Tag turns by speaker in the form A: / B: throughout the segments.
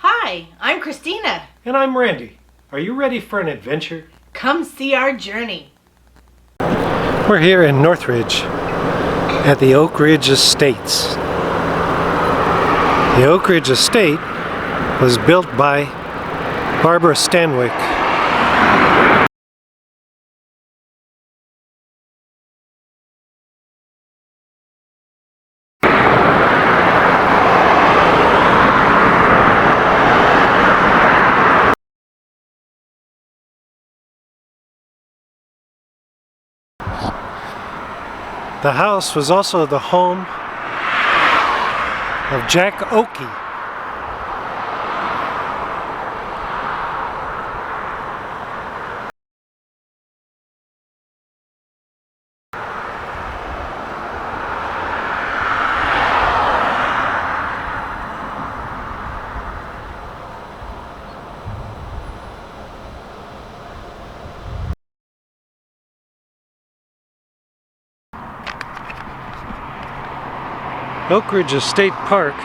A: Hi, I'm Christina.
B: And I'm Randy. Are you ready for an adventure?
A: Come see our journey.
B: We're here in Northridge at the Oakridge Estates. The Oakridge Estate was built by Barbara Stanwyck. The house was also the home of Jack Oakey. Oakridge Estate Park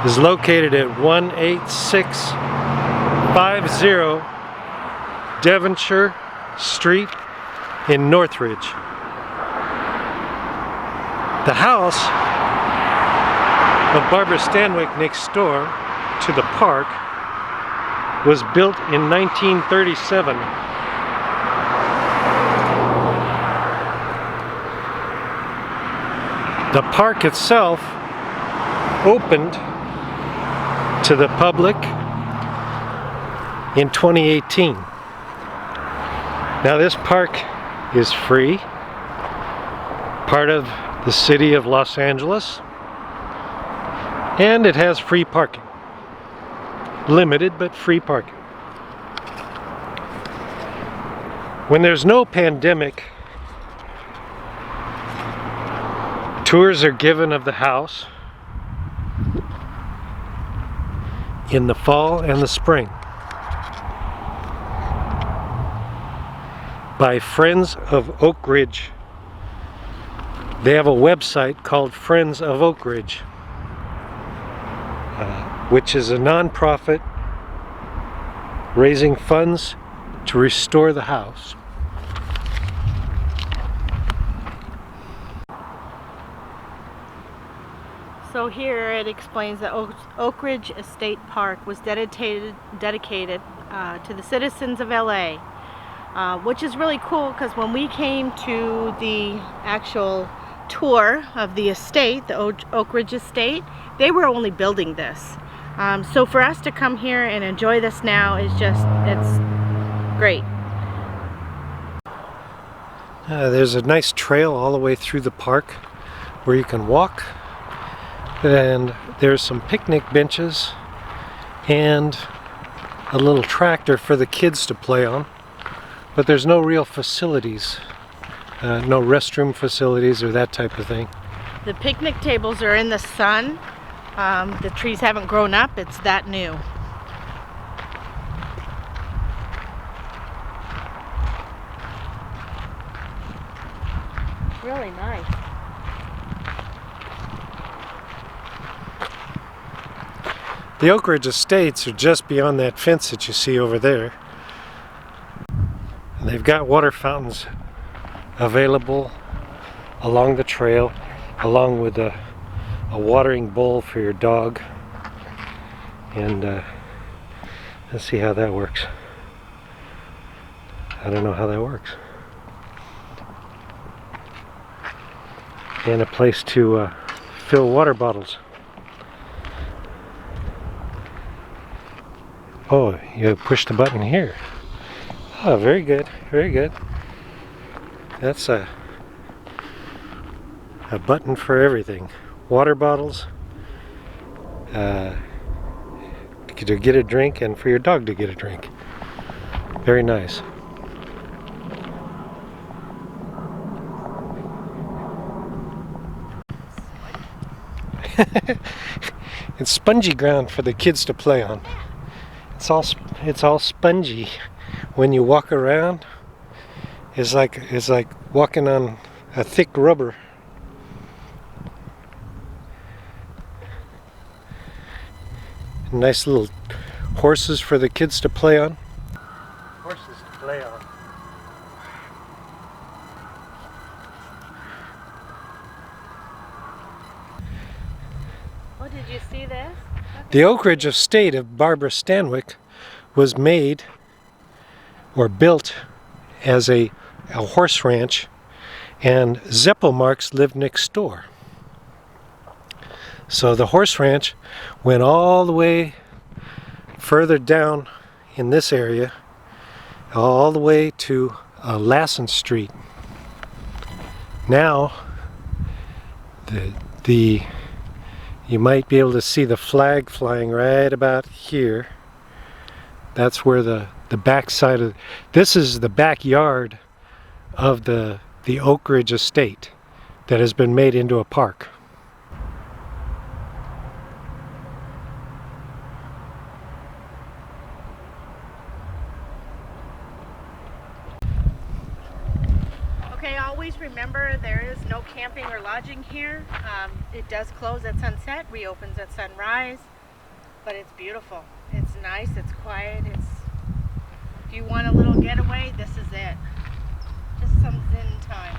B: is located at 18650 Devonshire Street in Northridge. The house of Barbara Stanwyck next door to the park was built in 1937. The park itself opened to the public in 2018. Now this park is free, part of the city of Los Angeles, and it has free parking. Limited but free parking. When there's no pandemic, tours are given of the house in the fall and the spring by Friends of Oakridge. They have a website called Friends of Oakridge, which is a non-profit raising funds to restore the house.
A: So here it explains that Oakridge Estate Park was dedicated to the citizens of LA, which is really cool because when we came to the actual tour of the estate, the Oakridge Estate, they were only building this. So for us to come here and enjoy this now is just, it's great.
B: There's a nice trail all the way through the park where you can walk. And there's some picnic benches and a little tractor for the kids to play on, but there's no real facilities, no restroom facilities or that type of thing.
A: The picnic tables are in the sun. The trees haven't grown up, it's that new. Really nice.
B: The Oakridge Estates are just beyond that fence that you see over there. And they've got water fountains available along the trail, along with a watering bowl for your dog. And let's see how that works. I don't know how that works. And a place to fill water bottles. Oh, you push the button here. Oh, very good, very good. That's a button for everything. Water bottles, to get a drink, and for your dog to get a drink. Very nice. It's spongy ground for the kids to play on. It's all spongy. When you walk around, it's like walking on a thick rubber. Nice little horses for the kids to play on. Horses to play on.
A: Oh, did you see this?
B: The Oakridge Estate of Barbara Stanwyck was made or built as a horse ranch, and Zeppelmarks lived next door. So the horse ranch went all the way further down in this area, all the way to Lassen Street. Now, you might be able to see the flag flying right about here. That's where the back side of this is the backyard of the Oakridge Estate that has been made into a park.
A: Okay, always remember there is no camping or lodging here. It does close at sunset, reopens at sunrise, but it's beautiful. It's nice, it's quiet. If you want a little getaway, this is it. Just some zen time.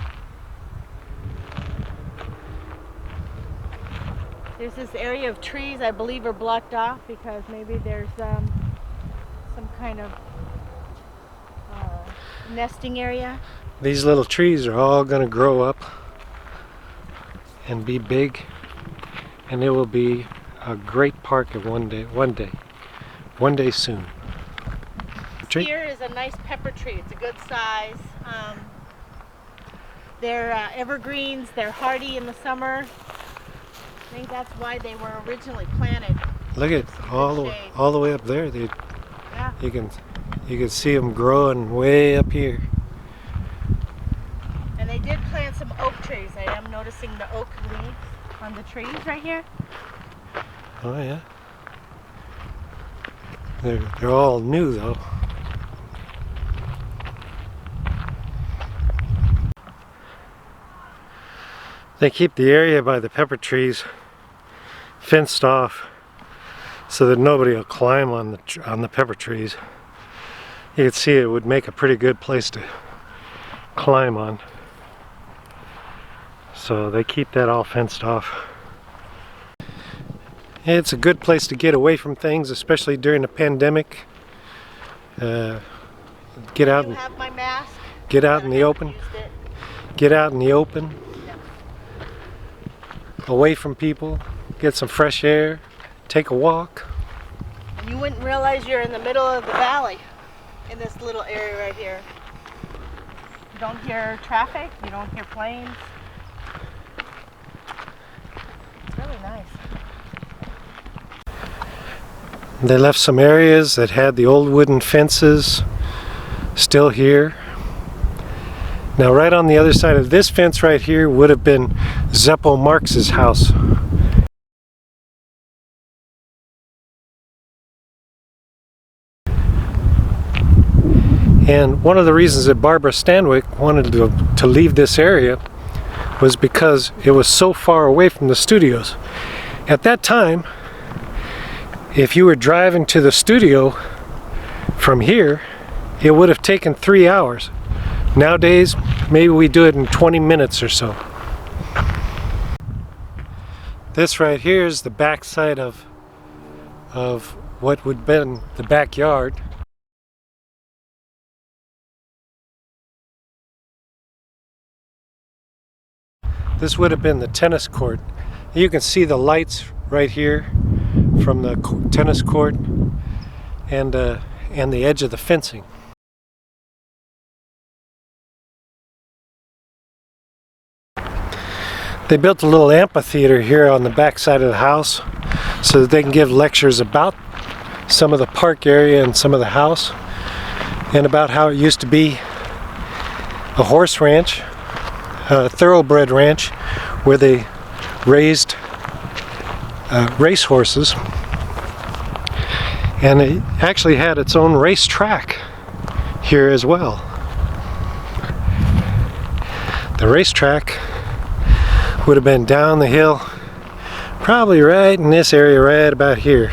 A: There's this area of trees I believe are blocked off because maybe there's some kind of nesting area.
B: These little trees are all going to grow up and be big, and it will be a great park of one day soon.
A: Here is a nice pepper tree. It's a good size. They're evergreens. They're hardy in the summer. I think that's why they were originally planted.
B: Look at all the way up there.
A: Yeah.
B: You can see them growing way up here.
A: And they did plant some oak trees. I am noticing the oak leaves on the trees right here.
B: Oh yeah. They're all new though. They keep the area by the pepper trees fenced off so that nobody will climb on the pepper trees. You can see it would make a pretty good place to climb on. So they keep that all fenced off. It's a good place to get away from things, especially during the pandemic. Get out and
A: have my mask.
B: Get out in the open. Get out in the open. Away from people, get some fresh air, take a walk.
A: And you wouldn't realize you're in the middle of the valley in this little area right here. You don't hear traffic, you don't hear planes. It's really nice.
B: They left some areas that had the old wooden fences still here. Now right on the other side of this fence right here would have been Zeppelmarks' house. And one of the reasons that Barbara Stanwyck wanted to leave this area was because it was so far away from the studios. At that time, if you were driving to the studio from here, it would have taken 3 hours. Nowadays, maybe we do it in 20 minutes or so. This right here is the back side of what would have been the backyard. This would have been the tennis court. You can see the lights right here from the tennis court and the edge of the fencing. They built a little amphitheater here on the back side of the house so that they can give lectures about some of the park area and some of the house, and about how it used to be a horse ranch, a thoroughbred ranch, where they raised race horses, and it actually had its own race track here as well. The racetrack would have been down the hill, probably right in this area right about here,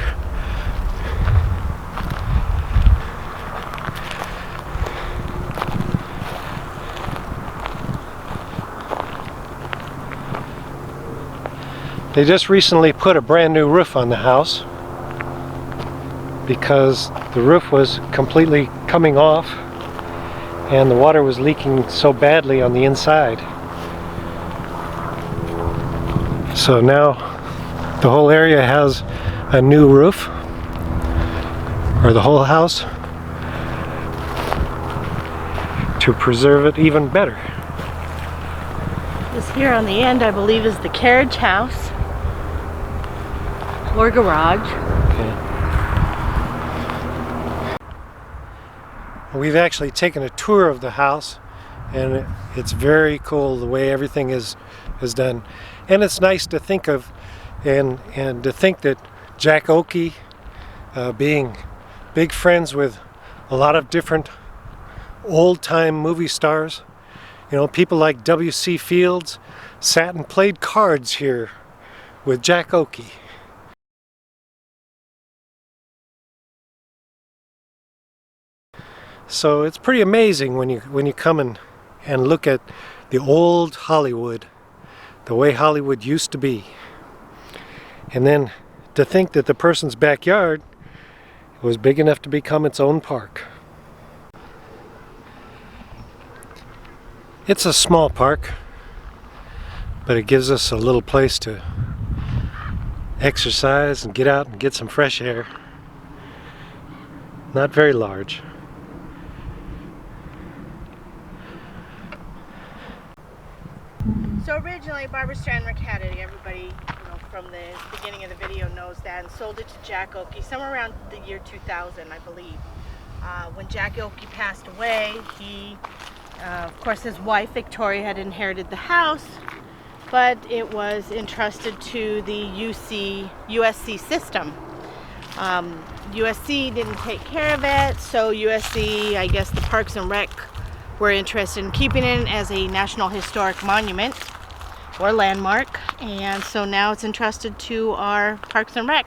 B: They just recently put a brand new roof on the house because the roof was completely coming off and the water was leaking so badly on the inside. So now the whole area has a new roof, or the whole house, to preserve it even better.
A: This here on the end, I believe, is the carriage house or garage.
B: Okay. We've actually taken a tour of the house, and it's very cool the way everything is done. And it's nice to think of, and to think that Jack Oakey, being big friends with a lot of different old-time movie stars, you know, people like W.C. Fields sat and played cards here with Jack Oakey. So it's pretty amazing when you come and look at the old Hollywood, the way Hollywood used to be. And then to think that the person's backyard was big enough to become its own park. It's a small park, but it gives us a little place to exercise and get out and get some fresh air. Not very large.
A: So originally, Barbara Stanwyck had it. Everybody, from the beginning of the video knows that, and sold it to Jack Oakey somewhere around the year 2000, I believe. When Jack Oakey passed away, of course, his wife Victoria had inherited the house, but it was entrusted to the USC system. USC didn't take care of it, so USC, I guess the Parks and Rec, were interested in keeping it as a National Historic Monument or landmark, and so now it's entrusted to our Parks and Rec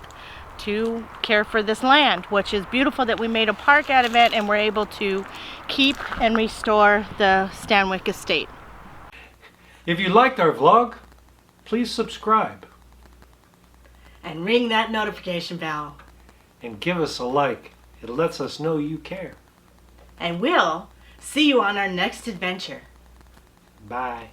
A: to care for this land, which is beautiful that we made a park out of it and we're able to keep and restore the Stanwyck estate.
B: If you liked our vlog, please subscribe
A: And ring that notification bell.
B: and give us a like. It lets us know you care.
A: And we'll see you on our next adventure.
B: Bye.